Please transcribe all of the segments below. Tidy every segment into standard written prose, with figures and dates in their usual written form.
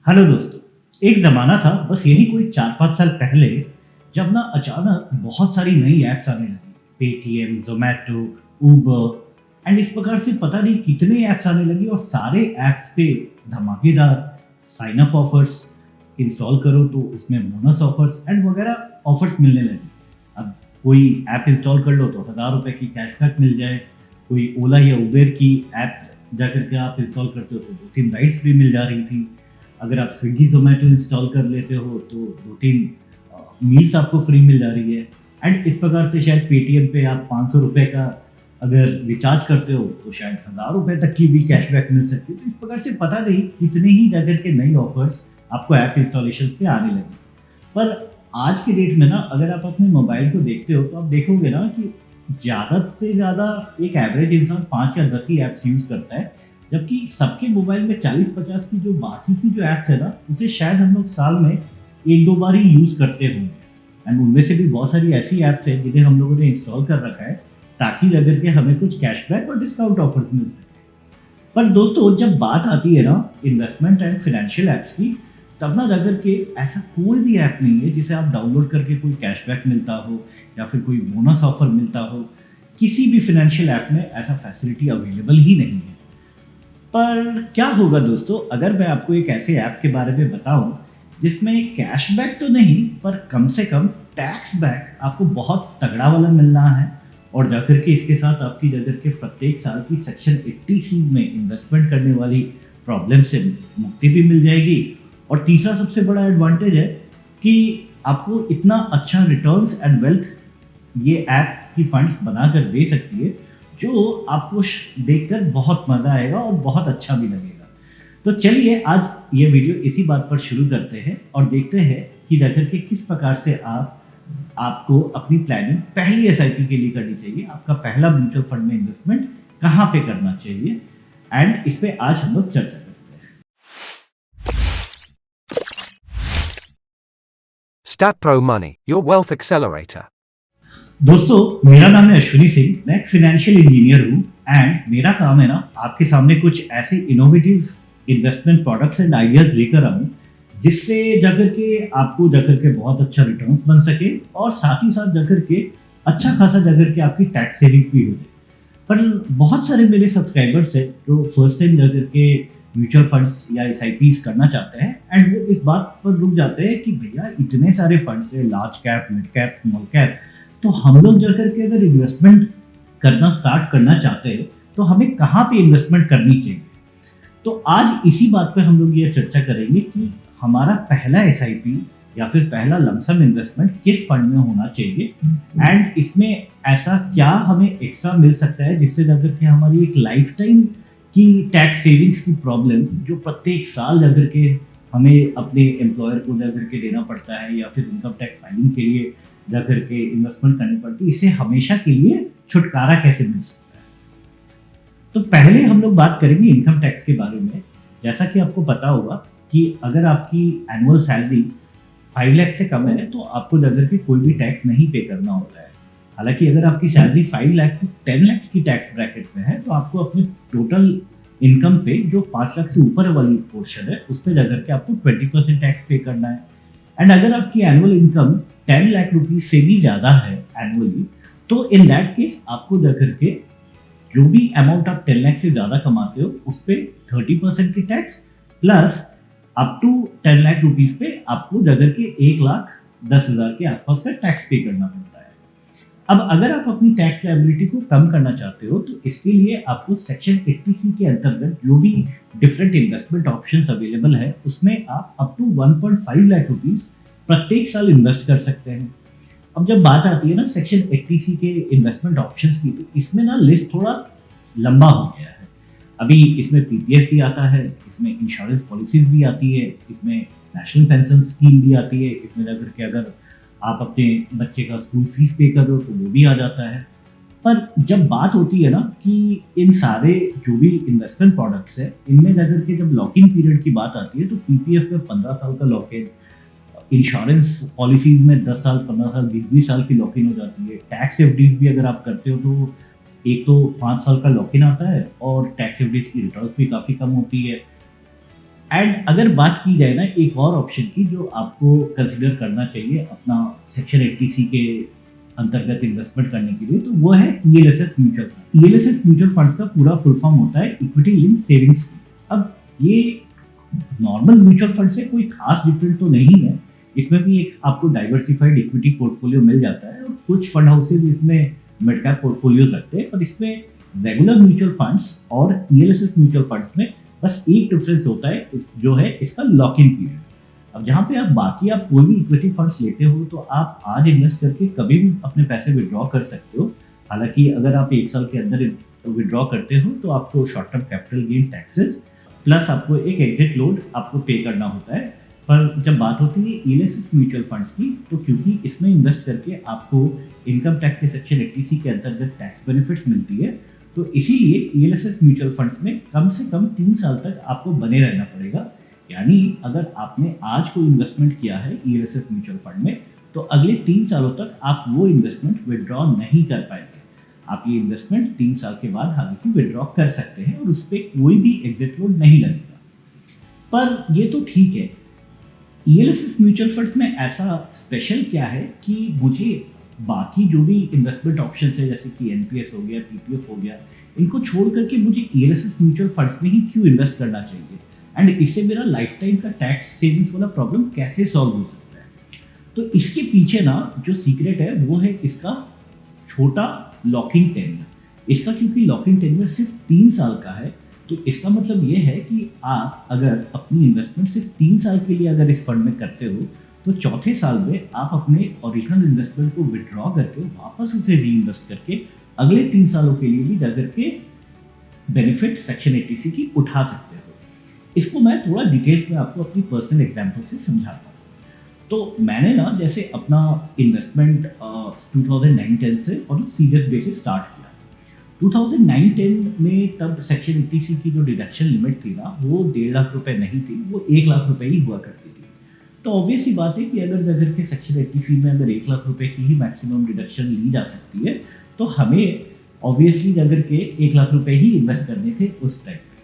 Hello दोस्तों। एक ज़माना था, बस यही कोई 4-5 साल पहले, जब ना अचानक बहुत सारी नई ऐप्स आने लगी। पेटीएम, ज़ोमैटो, उबर एंड इस प्रकार से पता नहीं कितने ऐप्स आने लगी और सारे ऐप्स पे धमाकेदार साइन अप ऑफर्स, इंस्टॉल करो तो उसमें बोनस ऑफर्स एंड वगैरह ऑफर्स मिलने लगे। अब कोई ऐप इंस्टॉल कर लो तो ₹1000 की कैशबैक मिल जाए, कोई ओला या उबेर की ऐप जाकर के आप इंस्टॉल करते हो तो 2-3 राइड्स फ्री मिल जा रही थी। अगर आप स्विगी ज़ोमैटो इंस्टॉल कर लेते हो तो 2-3 मील्स आपको फ्री मिल जा रही है। एंड इस प्रकार से शायद पेटीएम पे आप ₹500 का अगर रिचार्ज करते हो तो शायद ₹1000 तक की भी कैशबैक मिल सकती है। तो इस प्रकार से पता नहीं कितने ही जाकर के नई ऑफर्स आपको ऐप इंस्टॉलेशन पे आने लगे। पर आज की डेट में ना अगर आप अपने मोबाइल को देखते हो तो आप देखोगे ना कि ज़्यादा से ज़्यादा एक एवरेज इंसान 5 या 10 ही ऐप्स यूज़ करता है, जबकि सबके मोबाइल में 40-50 की जो बाकी की जो ऐप्स है ना, उसे शायद हम लोग साल में 1-2 बार ही यूज़ करते होंगे। एंड उनमें से भी बहुत सारी ऐसी ऐप्स हैं जिन्हें हम लोगों ने इंस्टॉल कर रखा है ताकि अगर के हमें कुछ कैशबैक और डिस्काउंट ऑफर्स मिल सके। पर दोस्तों, जब बात आती है ना इन्वेस्टमेंट एंड फाइनेंशियल ऐप्स की, तब ना जाकर के ऐसा कोई भी ऐप नहीं है जिसे आप डाउनलोड करके कोई कैशबैक मिलता हो या फिर कोई बोनस ऑफर मिलता हो। किसी भी फाइनेंशियल ऐप में ऐसा फैसिलिटी अवेलेबल ही नहीं है। पर क्या होगा दोस्तों अगर मैं आपको एक ऐसे ऐप के बारे में बताऊं जिसमें कैशबैक तो नहीं पर कम से कम टैक्स बैक आपको बहुत तगड़ा वाला मिलना है, और जाकर के इसके साथ आपकी जाकर के प्रत्येक साल की सेक्शन 80C में इन्वेस्टमेंट करने वाली प्रॉब्लम से मुक्ति भी मिल जाएगी। और तीसरा सबसे बड़ा एडवांटेज है कि आपको इतना अच्छा रिटर्न्स एंड वेल्थ ये ऐप की फंड्स बनाकर दे सकती है जो आपको देखकर बहुत मज़ा आएगा और बहुत अच्छा भी लगेगा। तो चलिए आज ये वीडियो इसी बात पर शुरू करते हैं और देखते हैं कि जाकर के किस प्रकार से आपको अपनी प्लानिंग पहली एसआईपी के लिए करनी चाहिए, आपका पहला म्यूचुअल फंड में इन्वेस्टमेंट कहाँ पे करना चाहिए, एंड इस पे आज हम लोग चर्चा करते हैं। StatPro Money, your wealth accelerator. दोस्तों, मेरा नाम है अश्विनी सिंह, मैं एक फाइनेंशियल इंजीनियर हूँ एंड मेरा काम है ना आपके सामने कुछ ऐसे innovative investment products and ideas लेकर आऊँ जिससे जाकर के आपको जाकर के बहुत अच्छा रिटर्न्स बन सके और साथ ही साथ जाकर के अच्छा खासा जाकर के आपकी टैक्स सेविंग्स भी हो जाए। पर बहुत सारे मेरे सब्सक्राइबर्स हैं जो फर्स्ट टाइम जाकर के म्यूचुअल फंड्स या एसआईपीज करना चाहते हैं एंड वो इस बात पर रुक जाते हैं कि भैया इतने सारे फंड्स हैं, large cap, mid cap, small cap, तो हम लोग जाकर के अगर इन्वेस्टमेंट करना स्टार्ट करना चाहते हैं तो हमें कहाँ पे इन्वेस्टमेंट करनी चाहिए। तो आज इसी बात पे हम लोग ये चर्चा करेंगे कि हमारा पहला एसआईपी या फिर पहला लमसम इन्वेस्टमेंट किस फंड में होना चाहिए एंड इसमें ऐसा क्या हमें एक्स्ट्रा मिल सकता है जिससे जाकर के हमारी एक लाइफ टाइम की टैक्स सेविंग्स की प्रॉब्लम जो प्रत्येक साल जाकर के हमें अपने एम्प्लॉयर को जाकर के देना पड़ता है या फिर इनकम टैक्स फाइलिंग के लिए जाकर के इन्वेस्टमेंट करनी पड़ती है, इससे हमेशा के लिए छुटकारा कैसे मिल सकता है। तो पहले हम लोग बात करेंगे इनकम टैक्स के बारे में। जैसा कि आपको पता होगा कि अगर आपकी एनुअल सैलरी 5 लाख से कम है तो आपको जाकर के कोई भी टैक्स नहीं पे करना होता है। हालांकि अगर आपकी सैलरी 5 लाख से 10 लाख की टैक्स ब्रैकेट में है तो आपको अपने टोटल इनकम पे जो 5 लाख से ऊपर वाली पोर्शन है उस पर जाकर के आपको 20% टैक्स पे करना है। एंड अगर आपकी एनुअल इनकम 10 लाख रुपीज से भी ज़्यादा है एनुअली, तो इन दैट केस आपको जाकर के जो भी अमाउंट आप 10 लाख से ज़्यादा कमाते हो उस पर 30% की tax plus up to 10 lakh rupees पे आपको जाकर के 1,10,000 के आसपास का टैक्स पे करना पड़ता है। अब अगर आप अपनी टैक्स लायबिलिटी को कम करना चाहते हो तो इसके लिए आपको सेक्शन 80C के अंतर्गत जो भी डिफरेंट इन्वेस्टमेंट ऑप्शंस अवेलेबल है उसमें आप अप टू 1.5 लाख रुपीज प्रत्येक साल इन्वेस्ट कर सकते हैं। अब जब बात आती है ना सेक्शन 80C के इन्वेस्टमेंट ऑप्शंस की, तो इसमें ना लिस्ट थोड़ा लंबा हो गया है। अभी इसमें पीपीएफ भी आता है, इसमें इंश्योरेंस पॉलिसीज भी आती है, इसमें नेशनल पेंशन स्कीम भी आती है, इसमें जाकर के अगर आप अपने बच्चे का स्कूल फीस पे कर रहे हो तो वो भी आ जाता है। पर जब बात होती है ना कि इन सारे जो भी इन्वेस्टमेंट प्रोडक्ट्स है इनमें जाकर के जब लॉक इन पीरियड की बात आती है तो पीपीएफ में 15 साल का लॉक इन, इंश्योरेंस पॉलिसीज में 10 साल, 15 साल, 20-20 साल की लॉक इन हो जाती है। टैक्स एफडीज भी अगर आप करते हो तो एक तो 5 साल का लॉक इन आता है और टैक्स एफडीज की रिटर्न्स भी काफ़ी कम होती है। एंड अगर बात की जाए ना एक और ऑप्शन की जो आपको कंसिडर करना चाहिए अपना सेक्शन 80C के अंतर्गत इन्वेस्टमेंट करने के लिए, तो वो है ELSS mutual fund. ELSS mutual funds का पूरा फुल फॉर्म होता है इक्विटी लिंक सेविंग्स स्कीम। अब ये नॉर्मल म्यूचुअल फंड से कोई खास डिफरेंट तो नहीं है, इसमें भी एक आपको डाइवर्सिफाइड इक्विटी पोर्टफोलियो मिल जाता है और कुछ फंड हाउसेज इसमें मिड कैप पोर्टफोलियो रखते हैं, पर इसमें रेगुलर म्यूचुअल फंड्स और ईएलएसएस म्यूचुअल फंड्स में बस एक डिफरेंस होता है जो है इसका लॉक इन पीरियड। अब जहाँ पे आप कोई भी इक्विटी फंड्स लेते हो तो आप आज इन्वेस्ट करके कभी भी अपने पैसे विड्रॉ कर सकते हो। हालांकि अगर आप 1 साल के अंदर विड्रॉ करते हो तो आपको short term capital gain taxes plus आपको एक एग्जिट लोड आपको पे करना होता है। पर जब बात होती है ईएलएसएस म्यूचुअल फंड्स की, तो क्योंकि इसमें इन्वेस्ट करके आपको इनकम टैक्स के सेक्शन 80C के अंतर्गत टैक्स बेनिफिट्स मिलती है, तो इसीलिए ईएलएसएस म्यूचुअल फंड्स में कम से कम 3 साल तक आपको बने रहना पड़ेगा। यानी अगर आपने आज कोई इन्वेस्टमेंट किया है ईएलएसएस म्यूचुअल फंड में, तो अगले 3 सालों तक आप वो इन्वेस्टमेंट विड्रॉ नहीं कर पाएंगे। आप ये इन्वेस्टमेंट 3 साल के बाद हालांकि विड्रॉ कर सकते हैं और उस पर कोई भी एग्जिट लोड नहीं लगेगा। पर ये तो ठीक है, ईएलएसएस म्यूचुअल फंड्स में ऐसा स्पेशल क्या है कि मुझे बाकी जो भी इन्वेस्टमेंट ऑप्शन है जैसे कि एनपीएस हो गया, पीपीएफ हो गया, इनको छोड़ करके मुझे ईएलएसएस म्यूचुअल फंड्स में ही क्यों इन्वेस्ट करना चाहिए एंड इससे मेरा लाइफ टाइम का टैक्स सेविंग्स वाला प्रॉब्लम कैसे सॉल्व हो सकता है। तो इसके पीछे ना जो सीक्रेट है वो है इसका छोटा लॉकिंग टेन्योर। इसका क्योंकि लॉकिंग टेन्योर सिर्फ 3 साल का है, तो इसका मतलब ये है कि आप अगर अपनी इन्वेस्टमेंट सिर्फ 3 साल के लिए अगर इस फंड में करते हो तो चौथे साल में आप अपने ओरिजिनल इन्वेस्टमेंट को विड्रॉ करके वापस उसे री इन्वेस्ट करके अगले 3 सालों के लिए भी जाकर के बेनिफिट सेक्शन 80C की उठा सकते हो। इसको मैं थोड़ा डिटेल्स में आपको अपनी पर्सनल एग्जांपल से समझाता हूँ। तो मैंने ना जैसे अपना इन्वेस्टमेंट 2009-10 से और सीरियस बेसिस स्टार्ट किया। 2009-10 में तब सेक्शन 80C की जो डिडक्शन लिमिट थी ना वो 1.5 लाख रुपए नहीं थी, वो 1 लाख रुपए ही हुआ करती थी। तो ऑब्वियस ही बात है कि अगर जाकर के सेक्शन 80C में अगर 1 लाख रुपए की ही मैक्सिमम डिडक्शन ली जा सकती है तो हमें ऑब्वियसली जाकर के 1 लाख रुपए ही इन्वेस्ट करने थे उस टाइम पे।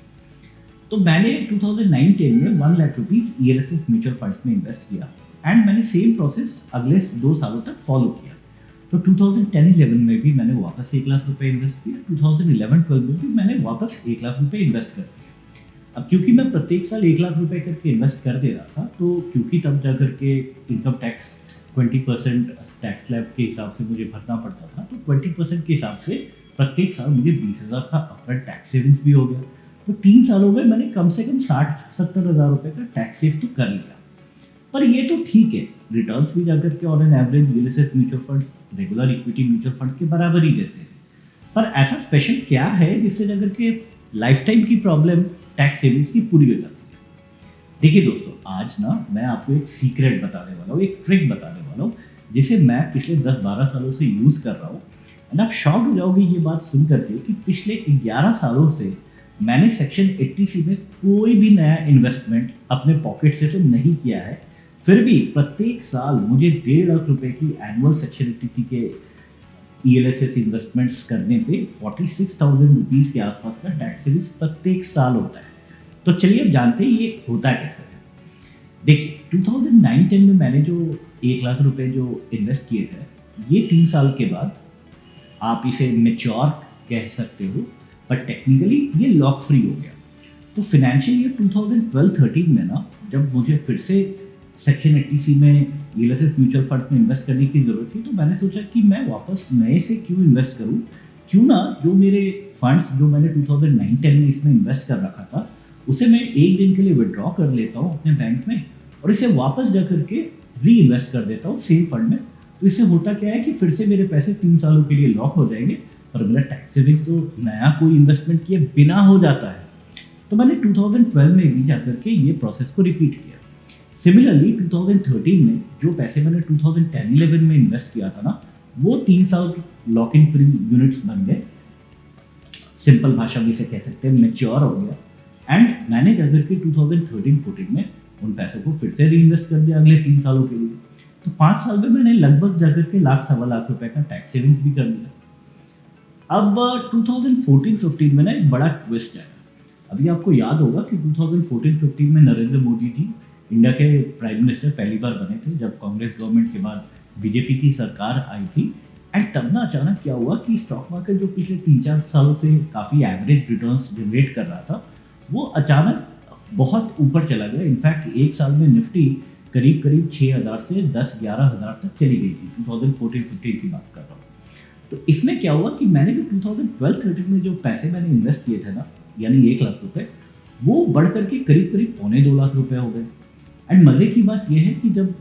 तो मैंने 2009-10 में 1 lakh rupees ELSS mutual funds में इन्वेस्ट किया एंड मैंने सेम प्रोसेस अगले 2 सालों तक फॉलो किया। तो 2010-11 में भी मैंने वापस 1 लाख रुपए इन्वेस्ट किया, 2011-12 में भी मैंने वापस 1 लाख रुपए इन्वेस्ट कर दिया। अब क्योंकि मैं प्रत्येक साल 1 लाख रुपए करके इन्वेस्ट कर दे रहा था, तो क्योंकि तब जा करके इनकम टैक्स 20% टैक्स स्लैब के हिसाब से मुझे भरना पड़ता था, तो 20% के हिसाब से प्रत्येक साल मुझे 20,000 का अपफ्रंट टैक्स सेविंग्स भी हो गया। तो 3 सालों में मैंने कम से कम 60-70 हज़ार रुपए का टैक्स सेव तो कर लिया। पर ये तो ठीक है, रिटर्न्स भी जाकर के on an average ELSS mutual funds regular equity mutual fund के बराबर ही देते हैं। पर ऐसा स्पेशल क्या है जिससे जाकर के लाइफ टाइम की प्रॉब्लम टैक्स सेविंग्स की पूरी हो जाती है? देखिए दोस्तों, आज ना मैं आपको एक सीक्रेट बताने वाला हूँ, एक ट्रिक बताने वाला हूँ जिसे मैं पिछले 10-12 सालों से यूज़ कर रहा हूँ। एंड आप शॉक हो जाओगे ये बात सुन करके कि पिछले 11 सालों से मैंने सेक्शन 80C में कोई भी नया इन्वेस्टमेंट अपने पॉकेट से तो नहीं किया है, फिर भी प्रत्येक साल मुझे 1.5 लाख रुपए की एनुअल सेक्शन 80C के ईएलएसएस इन्वेस्टमेंट्स करने पे 46,000 रुपीज़ के आसपास का टैक्स सेविंग्स प्रत्येक साल होता है। तो चलिए अब जानते हैं ये होता कैसे है। देखिए 2009-10 में मैंने जो 1 लाख रुपए जो इन्वेस्ट किए थे, ये 3 साल के बाद आप इसे मेच्योर कह सकते हो, पर टेक्निकली ये लॉक फ्री हो गया। तो फाइनेंशियल ईयर 2012-13 में ना जब मुझे फिर से सेक्शन 80C में ईएलएसएस म्यूचुअल फंड में इन्वेस्ट करने की ज़रूरत थी, तो मैंने सोचा कि मैं वापस नए से क्यों इन्वेस्ट करूं, क्यों ना जो मेरे फंड्स जो मैंने 2009-10 में इसमें इन्वेस्ट कर रखा था उसे मैं एक दिन के लिए विड्रॉ कर लेता हूँ अपने बैंक में और इसे वापस जा करके री इन्वेस्ट कर देता हूँ सेम फंड में। तो इससे होता क्या है कि फिर से मेरे पैसे 3 सालों के लिए लॉक हो जाएंगे और मेरा टैक्स सेविंग्स तो नया कोई इन्वेस्टमेंट किए बिना हो जाता है। तो मैंने 2012 में भी जाकर के ये प्रोसेस को रिपीट किया। सिमिलरली 2013 में जो पैसे मैंने 2010-11 में इन्वेस्ट किया था ना, वो 3 साल लॉक इन फ्री यूनिट्स बन गए। सिंपल भाषा में इसे कह सकते हैं मैच्योर हो गया। एंड मैंने जाकर के 2013-14 में उन पैसों को फिर से री इन्वेस्ट कर दिया अगले 3 सालों के लिए। तो 5 साल में मैंने लगभग जाकर के 1,00,000-1,25,000 रुपए का टैक्स सेविंग्स भी कर दिया। अब 2014-15 में ना एक बड़ा ट्विस्ट है। अभी आपको याद होगा कि 2014-15 में नरेंद्र मोदी जी इंडिया के प्राइम मिनिस्टर पहली बार बने थे, जब कांग्रेस गवर्नमेंट के बाद बीजेपी की सरकार आई थी। एंड तब ना अचानक क्या हुआ कि स्टॉक मार्केट जो पिछले 3-4 सालों से काफ़ी एवरेज रिटर्न्स जनरेट कर रहा था, वो अचानक बहुत ऊपर चला गया। इनफैक्ट एक साल में निफ्टी करीब करीब 6,000 से 10-11 हज़ार तक चली गई थी। 2014-15 की बात कर रहा हूँ। तो इसमें क्या हुआ कि मैंने भी 2012-13 में जो पैसे मैंने इन्वेस्ट किए थे ना, यानी 1 लाख रुपए, वो बढ़ करके करीब करीब 2.25 लाख रुपए हो गए। एंड मज़े की बात यह है कि जब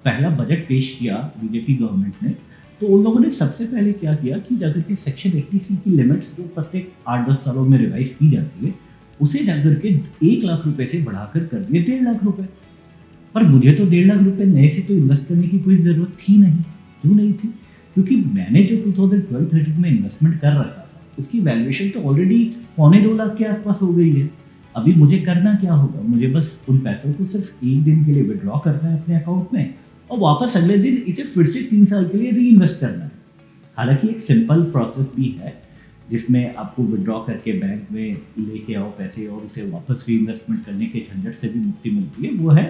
पहला बजट पेश किया बीजेपी गवर्नमेंट ने, तो उन लोगों ने सबसे पहले क्या किया कि जाकर के सेक्शन 80C की लिमिट्स जो प्रत्येक 8-10 सालों में रिवाइज की जाती है, उसे जाकर के 1 लाख रुपए से बढ़ाकर कर दिए 1.5 लाख रुपए। पर मुझे तो 1.5 लाख रुपए नए से तो इन्वेस्ट करने की कोई ज़रूरत थी नहीं। क्यों नहीं थी? क्योंकि मैंने जो 2012-13 में इन्वेस्टमेंट कर रखा था, उसकी वैल्यूएशन तो ऑलरेडी 2.25 लाख के आसपास हो गई है। अभी मुझे करना क्या होगा? मुझे बस उन पैसों को सिर्फ 1 दिन के लिए विड्रॉ करना है अपने अकाउंट में और वापस अगले दिन इसे फिर से 3 साल के लिए री इन्वेस्ट करना है। हालांकि एक सिंपल प्रोसेस भी है, जिसमें आपको विड्रॉ करके बैंक में लेके आओ पैसे और उसे वापस री इन्वेस्टमेंट करने के झंझट से भी मुक्ति मिलती है। वो है,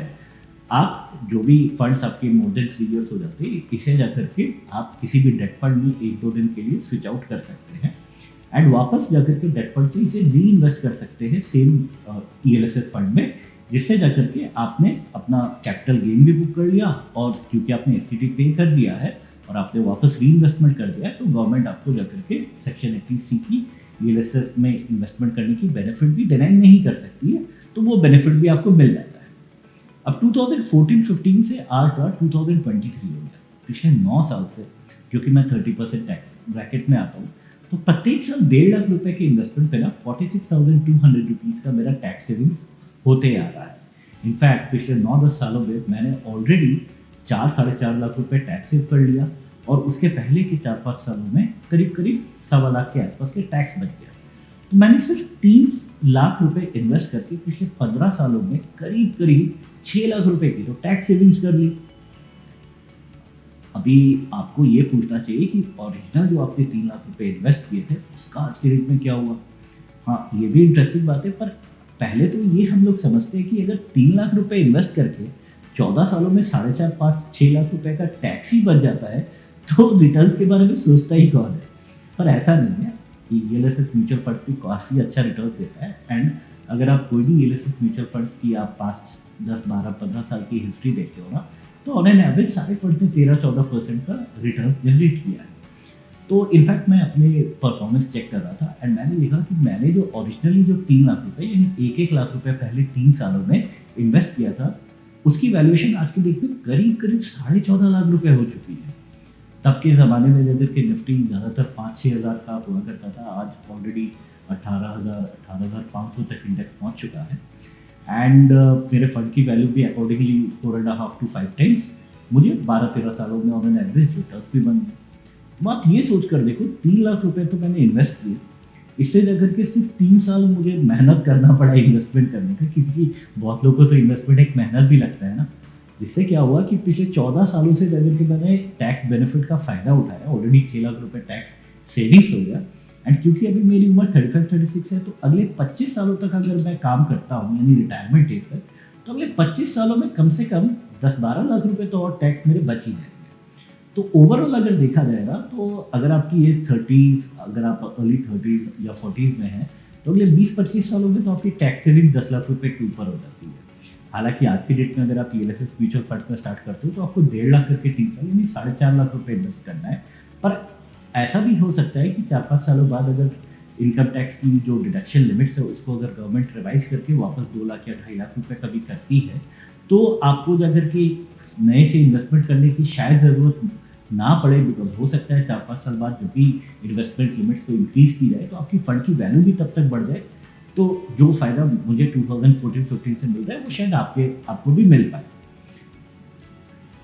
आप जो भी फंड्स आपके मोर देन 3 ईयर्स हो जाते हैं, इसे जाकर के आप किसी भी डेट फंड में 1-2 दिन के लिए स्विच आउट कर सकते हैं एंड वापस जाकर के डेट फंड से इसे री इन्वेस्ट कर सकते हैं सेम ELSS फंड में, जिससे जाकर के आपने अपना कैपिटल गेन भी बुक कर लिया और क्योंकि आपने STT पे कर दिया है और आपने वापस री इन्वेस्टमेंट कर दिया है, तो गवर्नमेंट आपको जाकर के सेक्शन 80C की ELSS में इन्वेस्टमेंट करने की बेनिफिट भी डिनाई नहीं कर सकती है, तो वो बेनिफिट भी आपको मिल जाता है। अब 2014-15 से आज का 2023 हो गया, पिछले 9 साल से, क्योंकि मैं 30% टैक्स ब्रैकेट में आता हूँ, तो प्रत्येक साल 1.5 लाख रुपए के इन्वेस्टमेंट पे ना 46,200 रुपीज़ का मेरा टैक्स सेविंग्स होते आ रहा है। इनफैक्ट पिछले 9-10 सालों में मैंने ऑलरेडी 4-4.5 लाख रुपए टैक्स सेव कर लिया और उसके पहले के 4-5 सालों में करीब करीब 1.25 लाख के आसपास के टैक्स बच गया। तो मैंने सिर्फ 3 लाख रुपए इन्वेस्ट करके पिछले 15 सालों में करीब करीब 6 लाख रुपए की तो टैक्स सेविंग्स कर ली। अभी आपको ये पूछना चाहिए कि ओरिजिनल जो आपने 3 लाख रुपए इन्वेस्ट किए थे, उसका आज के डेट में क्या हुआ? हाँ, ये भी इंटरेस्टिंग बात है, पर पहले तो ये हम लोग समझते हैं कि अगर 3 लाख रुपए इन्वेस्ट करके 14 सालों में 4.5-5-6 लाख रुपए का टैक्स ही बच जाता है, तो रिटर्न्स के बारे में सोचता ही कौन है? पर ऐसा नहीं है कि ELSS म्यूचुअल फंड भी काफ़ी अच्छा रिटर्न देता है। एंड अगर आप कोई भी ELSS म्यूचुअल फंड्स की आप पास्ट 10-12-15 साल की हिस्ट्री देखते हो ना, तो ऑन एन एवरेज सारे फंड ने 13-14% का रिटर्न जनरेट किया है। तो इनफैक्ट मैं अपने परफॉर्मेंस चेक कर रहा था एंड मैंने देखा कि मैंने जो ओरिजिनली जो 3 लाख रुपए यानी 1-1 लाख रुपए पहले 3 सालों में इन्वेस्ट किया था, उसकी वैल्यूएशन आज के डेट में करीब करीब 14.5 लाख रुपए हो चुकी है। तब के ज़माने में जब कि निफ्टी ज़्यादातर 5-6 हज़ार का हुआ करता था, आज ऑलरेडी 18,500 तक इंडेक्स पहुंच चुका है। एंड मेरे फंड की वैल्यू भी अकॉर्डिंगली 4.5 to 5 टाइम्स मुझे 12-13 सालों में ऑन एन एवरेज रिटर्न्स भी बन गए। बात ये सोच कर देखो, 3 लाख रुपए तो मैंने इन्वेस्ट किए, इससे जाकर के सिर्फ 3 साल मुझे मेहनत करना पड़ा इन्वेस्टमेंट करने का, क्योंकि बहुत लोगों को तो इन्वेस्टमेंट एक मेहनत भी लगता है ना। जिससे क्या हुआ कि पिछले 14 सालों से जाकर के मैंने टैक्स बेनिफिट का फ़ायदा उठाया, ऑलरेडी 6 लाख रुपए टैक्स सेविंग्स हो गया। एंड क्योंकि अभी मेरी उम्र 35-36 है, तो अगले 25 सालों तक अगर मैं काम करता हूँ यानी रिटायरमेंट एज तक, तो अगले 25 सालों में कम से कम 10-12 लाख रुपए तो और टैक्स मेरे बच ही जाएंगे। तो ओवरऑल अगर देखा जाए ना, तो अगर आपकी एज 30s, अगर आप अर्ली 30s या 40s में हैं, तो अगले 20-25 सालों में तो आपकी टैक्स सेविंग 10 लाख रुपए के ऊपर हो जाती है। हालांकि आज की डेट में अगर आप ELSS म्यूचुअल फंड में स्टार्ट करते हो तो आपको 1.5 लाख करके 3 साल यानी 4.5 लाख रुपए इन्वेस्ट करना है। पर ऐसा भी हो सकता है कि 4-5 सालों बाद अगर इनकम टैक्स की जो डिडक्शन लिमिट्स है उसको अगर गवर्नमेंट रिवाइज करके वापस 2 लाख या 2.5 लाख रुपए कभी करती है, तो आपको जाकर के नए से इन्वेस्टमेंट करने की शायद ज़रूरत ना पड़े। बिकॉज हो सकता है 4-5 साल बाद जब भी इन्वेस्टमेंट लिमिट्स को इंक्रीज़ की जाए तो आपकी फंड की वैल्यू भी तब तक बढ़ जाए, तो जो फ़ायदा मुझे 2014-15 से मिल रहा है वो शायद आपको भी मिल पाए।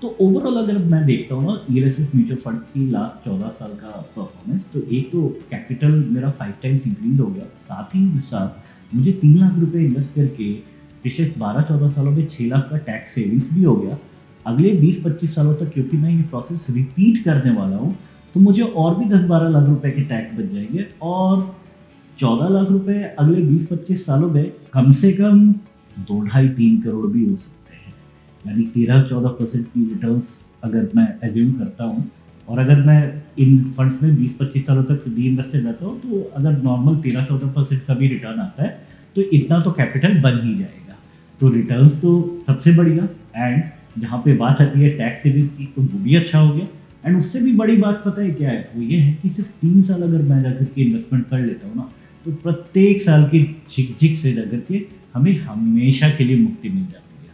तो ओवरऑल अगर मैं देखता हूँ ना ELSS म्यूचुअल फंड की लास्ट 14 साल का परफॉर्मेंस, तो एक तो कैपिटल मेरा 5 टाइम्स इंक्रीज हो गया, साथ ही साथ मुझे 3 लाख रुपए इन्वेस्ट करके पिछले 12-14 सालों में 6 लाख का टैक्स सेविंग्स भी हो गया। अगले 20-25 सालों तक क्योंकि मैं ये प्रोसेस रिपीट करने वाला हूँ, तो मुझे और भी 10-12 लाख रुपए के टैक्स बच जाएंगे और 14 लाख रुपए अगले 20-25 सालों में कम से कम 2-2.5-3 करोड़ भी हो सकते हैं। यानी 13-14% की रिटर्न्स अगर मैं एज्यूम करता हूँ, और अगर मैं इन फंड्स में 20-25 सालों तक री इन्वेस्टेड रहता हूँ, तो अगर नॉर्मल 13-14% का भी रिटर्न आता है तो इतना तो कैपिटल बन ही जाएगा। तो रिटर्न्स तो सबसे बढ़िया, एंड जहाँ पे बात आती है टैक्स सेविंग्स की, तो वो भी अच्छा हो गया। एंड उससे भी बड़ी बात पता है क्या है, वो ये है कि सिर्फ 3 साल अगर मैं जाकर के इन्वेस्टमेंट कर लेता हूँ ना, तो प्रत्येक साल की झिक से जाकर के हमें हमेशा के लिए मुक्ति मिल जाती है।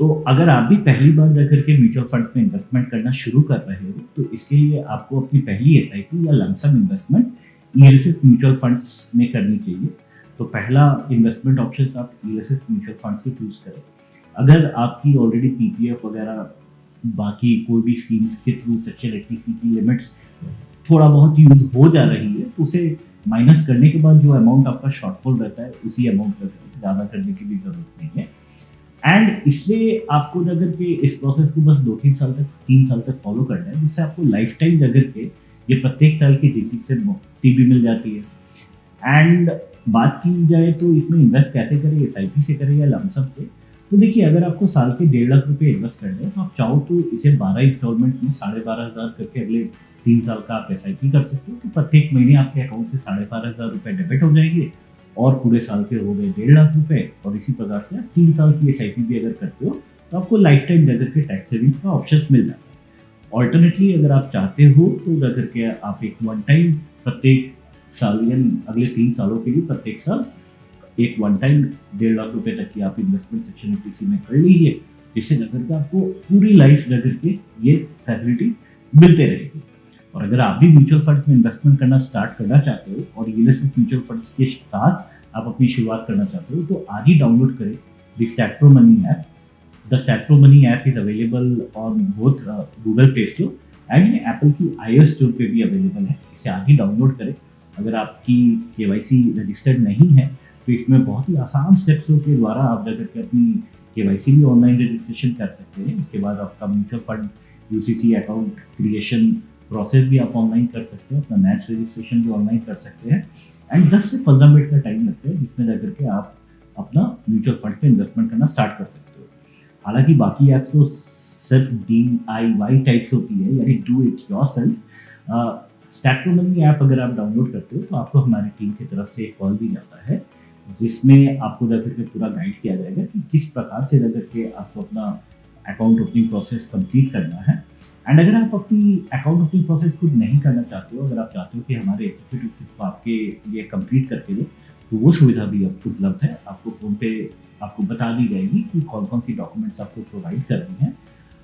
तो अगर आप भी पहली बार जाकर के म्यूचुअल फंड्स में इन्वेस्टमेंट करना शुरू कर रहे हो, तो इसके लिए आपको अपनी पहली एसआईपी या lump sum investment ELSS mutual funds में करनी चाहिए। तो पहला इन्वेस्टमेंट ऑप्शन आप ईएलएसएस म्यूचुअल फंड्स को चूज करें। अगर आपकी ऑलरेडी पीपीएफ वगैरह बाकी कोई भी स्कीम्स के थ्रू सेक्शन 80 की लिमिट्स थोड़ा बहुत यूज हो जा रही है, तो उसे माइनस करने के बाद जो अमाउंट आपका शॉर्टफॉल रहता है उसी अमाउंट का ज़्यादा करने की भी जरूरत नहीं है। एंड इससे आपको अगर के इस प्रोसेस को बस 3 साल तक फॉलो करना है, जिससे आपको लाइफ टाइम जगह के ये प्रत्येक साल की ड्यूटी से मुक्ति भी मिल जाती है। एंड बात की जाए तो इसमें इन्वेस्ट कैसे करें, एसआईपी से करें या लमसम से, तो देखिए अगर आपको साल के 1.5 लाख रुपए इन्वेस्ट करने हैं, तो आप चाहो तो इसे 12 इंस्टॉलमेंट में 12,500 करके अगले 3 साल का आप एसआईपी कर सकते हो। तो प्रत्येक महीने आपके अकाउंट से 12,500 रुपए डेबिट हो जाएंगे और पूरे साल के हो गए 1.5 लाख रुपए। और इसी प्रकार से 3 साल की एसआईपी भी अगर करते हो तो आपको लाइफ टाइम जाकर के टैक्स सेविंग्स का ऑप्शन मिल जाता है। ऑल्टरनेटली अगर आप चाहते हो तो जाकर के आप एक वन टाइम प्रत्येक साल यानी अगले 3 सालों के लिए प्रत्येक साल एक वन टाइम 1.5 लाख रुपए तक की आप इन्वेस्टमेंट सेक्शन 80 में कर लीजिए, जिससे जाकर के आपको पूरी लाइफ जाकर के ये फैसिलिटी मिलते रहेगी। और अगर आप भी म्यूचुअल फंड्स में इन्वेस्टमेंट करना स्टार्ट करना चाहते हो और ईएलएसएस म्यूचुअल फंड्स के साथ आप अपनी शुरुआत करना चाहते हो, तो आज ही डाउनलोड करें the StatPro Money app. The StatPro Money app is available on both Google Play Store and ये एप्पल की iOS स्टोर पे भी अवेलेबल है। इसे आज ही डाउनलोड करें। अगर आपकी केवाईसी रजिस्टर्ड नहीं है तो इसमें बहुत ही आसान स्टेप्सों के द्वारा आप जाकर के अपनी केवाईसी भी ऑनलाइन रजिस्ट्रेशन कर सकते हैं। इसके बाद आपका mutual fund UCC account creation process भी आप ऑनलाइन कर सकते हैं, अपना नेट रजिस्ट्रेशन भी ऑनलाइन कर सकते हैं। एंड 10 से 15 मिनट का टाइम लगता है, जिसमें जाकर के आप अपना म्यूचुअल फंड में इन्वेस्टमेंट करना स्टार्ट कर सकते हो। हालांकि बाकी ऐप्स तो सिर्फ DIY टाइप्स होती है, यानी do it yourself. StatPro Money app अगर आप डाउनलोड करते हो तो आपको हमारी टीम की तरफ से एक कॉल भी जाता है, जिसमें आपको जाकर के पूरा गाइड किया जाएगा कि किस प्रकार से जाकर के आपको अपना अकाउंट ओपनिंग प्रोसेस कंप्लीट करना है। एंड अगर आप अपनी अकाउंट ओपनिंग प्रोसेस खुद नहीं करना चाहते हो, अगर आप चाहते हो कि हमारे एग्जीक्यूटिव सिर्फ आपके लिए कंप्लीट करके दो, तो वो सुविधा भी आपको उपलब्ध है। आपको फ़ोन पे आपको बता दी जाएगी कि कौन कौन सी डॉक्यूमेंट्स आपको प्रोवाइड करनी है।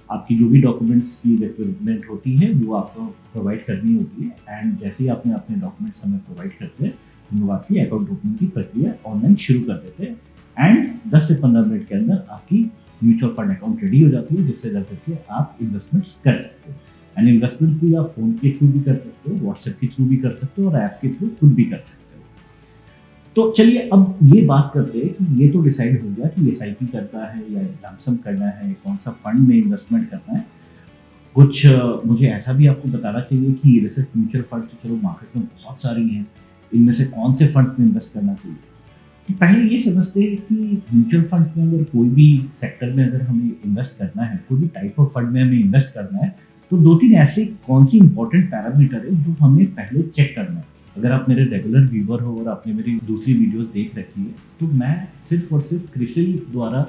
आपकी जो भी डॉक्यूमेंट्स की रिक्वायरमेंट होती है वो आपको प्रोवाइड करनी होती है। एंड जैसे ही आपने अपने डॉक्यूमेंट्स हमें प्रोवाइड करते हैं, हम लोग आपकी अकाउंट ओपनिंग की प्रक्रिया ऑनलाइन शुरू कर देते हैं। एंड 10 से 15 मिनट के अंदर आपकी म्यूचुअल फंड अकाउंट रेडी हो जाती है, जिससे जाकर के आप इन्वेस्टमेंट्स कर सकते हो। एंड इन्वेस्टमेंट भी आप फ़ोन के थ्रू भी कर सकते हो, व्हाट्सएप के थ्रू भी कर सकते हो और ऐप के थ्रू खुद भी कर सकते हो। तो चलिए अब ये बात करते हैं कि ये तो डिसाइड हो गया कि एसआईपी करना है या लमसम करना है, कौन सा फंड में इन्वेस्टमेंट करना है। कुछ मुझे ऐसा भी आपको बताना चाहिए कि ईएलएसएस म्यूचुअल फंड तो चलो मार्केट में बहुत सारी हैं, इनमें से कौन से फंड्स में इन्वेस्ट करना चाहिए। तो पहले ये समझते हैं कि म्यूचुअल फंड्स में अगर कोई भी सेक्टर में अगर हमें इन्वेस्ट करना है, कोई भी टाइप ऑफ फंड में हमें इन्वेस्ट करना है, तो 2-3 ऐसे कौन सी इंपॉर्टेंट पैरामीटर है जो हमें पहले चेक करना है। अगर आप मेरे रेगुलर व्यूवर हो और आपने मेरी दूसरी वीडियोस देख रखी है, तो मैं सिर्फ और सिर्फ क्रिसिल द्वारा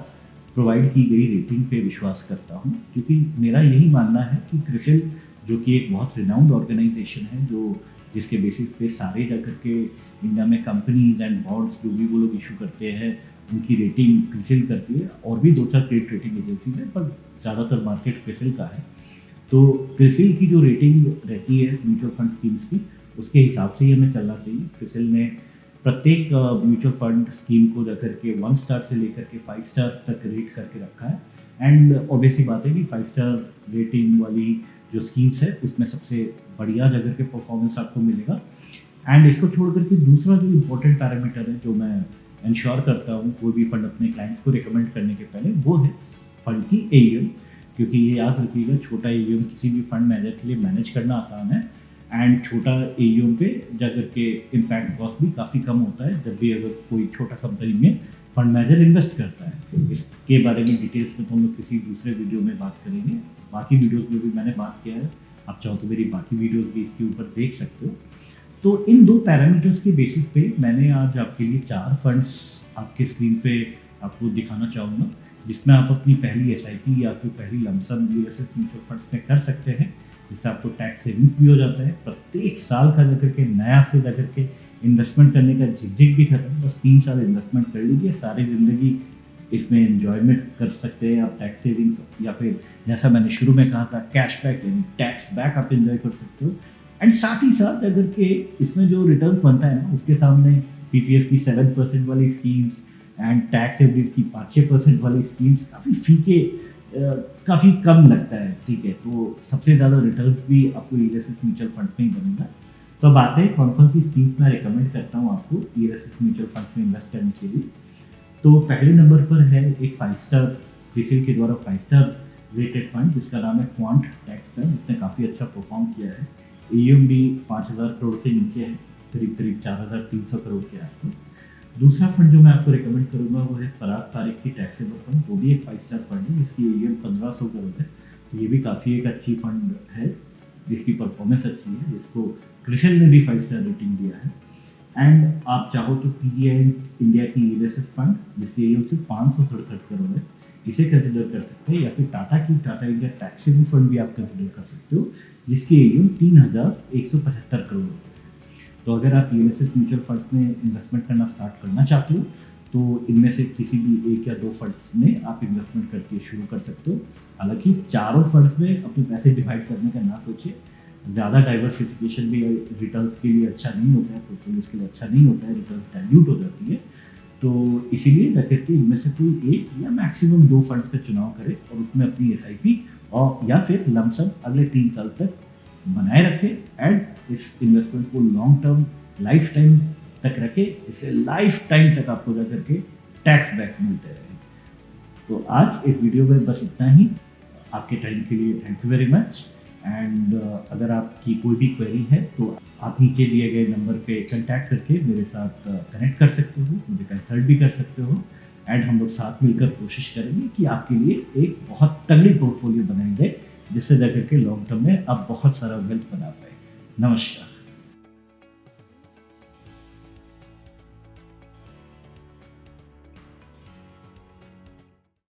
प्रोवाइड की गई रेटिंग पे विश्वास करता हूँ, क्योंकि मेरा यही मानना है कि क्रिसिल जो कि एक बहुत रिनाउंड ऑर्गेनाइजेशन है, जो जिसके बेसिस पे सारे जाकर के इंडिया में कंपनीज एंड बॉन्ड्स जो भी वो लोग इशू करते हैं उनकी रेटिंग क्रिसिल करती है। और भी 2-4 क्रेडिट रेटिंग एजेंसी है, पर ज़्यादातर मार्केट क्रिसिल का है। तो क्रिसिल की जो रेटिंग रहती है म्यूचुअल फंड स्कीम्स की, उसके हिसाब से ही हमें चलना चाहिए। क्रिसिल ने प्रत्येक म्यूचुअल फंड स्कीम को जाकर के 1 स्टार से लेकर के 5 स्टार तक रेट करके रखा है। एंड ऑब्वियसली बात है कि 5 स्टार रेटिंग वाली जो स्कीम्स है उसमें सबसे बढ़िया जगह के परफॉर्मेंस आपको मिलेगा। एंड इसको छोड़ करके दूसरा जो इम्पोर्टेंट पैरामीटर है जो मैं इंश्योर करता हूँ कोई भी फंड अपने क्लाइंट्स को रिकमेंड करने के पहले, वो है फंड की AUM। क्योंकि ये याद रखिएगा, छोटा AUM किसी भी फंड मैनेजर के लिए मैनेज करना आसान है, एंड छोटा एयूएम पे जाकर के इम्पैक्ट कॉस्ट भी काफ़ी कम होता है जब भी अगर कोई छोटा कंपनी में फंड मैनेजर इन्वेस्ट करता है। इसके बारे में डिटेल्स में तो हम लोग किसी दूसरे वीडियो में बात करेंगे। बाकी वीडियोस में भी मैंने बात किया है, आप चाहो तो मेरी बाकी वीडियोस भी इसके ऊपर देख सकते हो। तो इन दो पैरामीटर्स के बेसिस पे मैंने आज आपके लिए 4 फंड्स आपके स्क्रीन पे आपको दिखाना चाहूँगा, जिसमें आप अपनी पहली एसआईपी या फिर पहली लमसम यूएसएस म्यूचुअल फंड्स में कर सकते हैं, जिससे आपको टैक्स सेविंग्स भी हो जाता है। प्रत्येक साल का जाकर के नया से जाकर के इन्वेस्टमेंट करने का झिझक भी खत्म, बस 3 साल इन्वेस्टमेंट कर लीजिए, सारी ज़िंदगी इसमें एंजॉयमेंट कर सकते हैं आप, टैक्स सेविंग्स या फिर जैसा मैंने शुरू में कहा था कैशबैक यानी टैक्स बैक आप एंजॉय कर सकते हो। एंड साथ ही साथ अगर के इसमें जो रिटर्न्स बनता है ना, उसके सामने पीपीएफ की 7% वाली स्कीम्स एंड टैक्स एवरेज की 5-6% वाली स्कीम्स काफ़ी फीके काफ़ी कम लगता है, ठीक है। तो सबसे ज़्यादा रिटर्न्स भी आपको यूएसएस म्यूचुअल फंड में ही बनेगा। तो अब आते हैं कौन कौन सी स्कीम्स मैं रिकमेंड करता हूँ आपको यूएसएस म्यूचुअल फंड में इन्वेस्ट करने के लिए। तो पहले नंबर पर है एक 5 स्टार क्रिसिल के द्वारा 5 स्टार रेटेड फंड जिसका नाम है क्वांट टैक्स फंड, जिसने काफ़ी अच्छा परफॉर्म किया है। एयूएम भी 5,000 करोड़ से नीचे है, करीब करीब 4,300 करोड़ के आसपास। दूसरा फंड जो मैं आपको रिकमेंड करूंगा वो है फराग तारिक की टैक्सेबल फंड, वो भी एक 5 स्टार फंड है जिसकी एयूएम 1,500 करोड़ है। तो ये भी काफ़ी एक अच्छी फंड है जिसकी परफॉर्मेंस अच्छी है, जिसको क्रिसिल ने भी 5 स्टार रेटिंग दिया है। एंड आप चाहो तो पीडीआई इंडिया की यूएसएस फंड जिसकी एयूएम सिर्फ 567 करोड़ है, इसे कंसिडर कर सकते हैं। या फिर टाटा की Tata India tax saving fund भी आप कंसिडर कर सकते हो जिसकी एयूएम 3,175 करोड़ है। तो अगर आप यूएसएस म्यूचुअल फंड्स में इन्वेस्टमेंट करना स्टार्ट करना चाहते हो तो इनमें से किसी भी 1 या 2 फंड्स में आप इन्वेस्टमेंट करके शुरू कर सकते हो। हालांकि चारों फंड्स में अपने पैसे डिवाइड करने का ना सोचिए, ज़्यादा डाइवर्सिफिकेशन भी रिटर्न्स के लिए अच्छा नहीं होता है, पोर्टफोलियोज के लिए अच्छा नहीं होता है, रिटर्न्स डाइल्यूट हो जाती है। तो इसीलिए जाकर के इनमें से कोई एक या मैक्सिमम 2 फंड्स का चुनाव करें और उसमें अपनी एसआईपी और या फिर लमसम अगले 3 साल तक बनाए रखें एंड इस इन्वेस्टमेंट को लॉन्ग टर्म लाइफ टाइम तक रखें, इससे लाइफ टाइम तक आपको जाकर के टैक्स बैक मिलते रहे। तो आज इस वीडियो में बस इतना ही। आपके टाइम के लिए thank you very much. And अगर आपकी कोई भी क्वेरी है तो आप नीचे दिए गए नंबर पे कांटेक्ट करके मेरे साथ कनेक्ट कर सकते हो, मुझे कंसल्ट भी कर सकते हो। एंड हम लोग साथ मिलकर कोशिश करेंगे कि आपके लिए एक बहुत तगड़ी पोर्टफोलियो बनाएंगे जिससे जाकर के लॉन्ग टर्म में आप बहुत सारा वेल्थ बना पाए। नमस्कार।